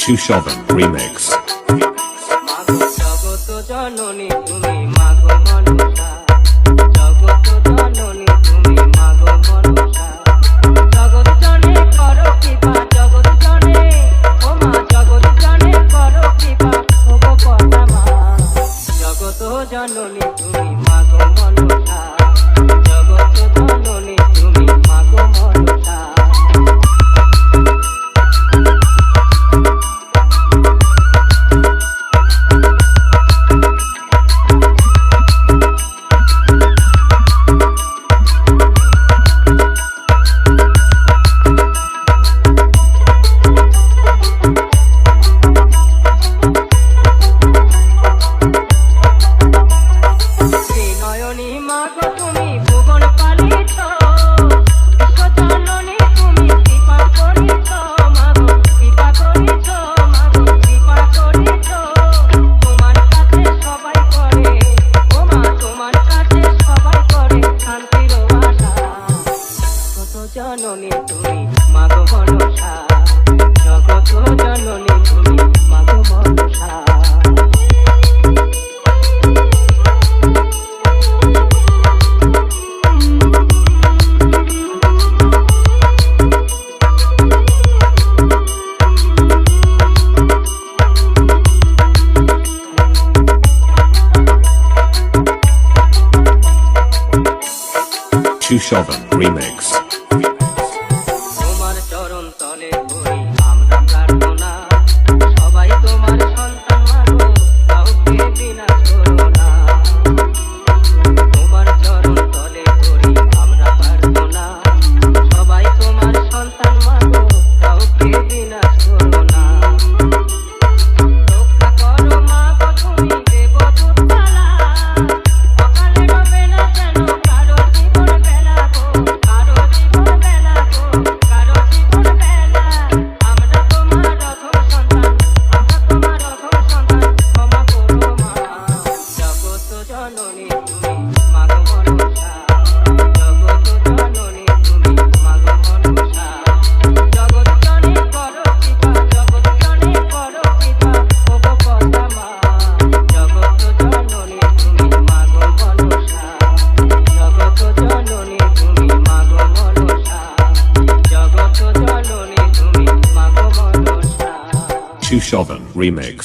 Chushovan Remix. মাগো জগত জননী তুমি মাগো মনসা, জগত জননী তুমি মাগো মনসা, জগৎ জনে করো কৃপা, জগৎ জনে ও মা, জগৎ জনে করো কৃপা, ও গো পদ্মা মা। জগত জননী তুমি মাগো মনসা, জগত জননী তুমি মাগো মনসা। মাগো তুমি ভুবন পালিত, বিশ্বজননী তুমি কৃপা করিছ, মাগো কৃপা করিছ, মাগো কৃপা করিছ। তোমার কাছে সবাই করে ও মা, তোমার কাছে সবাই করে শান্তির আশা। জগত জননী তুমি মাগো মনসা, জগত জননী তুমি মাগো মনসা। Chushovan Remix. তোমার চরণ তলে করি আমরা প্রার্থনা, সবাই তোমার সন্তান মাগো, কাউকে বিনা করো না। তোমার চরণ তলে করি আমরা প্রার্থনা, সবাই তোমার সন্তান মাগো, কাউকে বিনা করো না। রক্ষা করো মাগো তুমি দেবদূতমালা, অকালে রবে না যেন কারো জীবন বেলা গো, কারো জীবন বেলা গো, কারো জীবন বেলা। আমরা তোমার অধম সন্তান, আমরা তোমার অধম সন্তান, ক্ষমা করো মা। জগত জননী তুমি মাগো মনসা, জগত জননী তুমি মাগো মনসা, জগৎ জনে করো কৃপা, জগৎ জনে করো কৃপা, ও গো পদ্মা মা। জগত জননী তুমি মাগো মনসা, জগত জননী তুমি মাগো মনসা, জগত জননী তুমি মাগো মনসা। Chushovan Remix.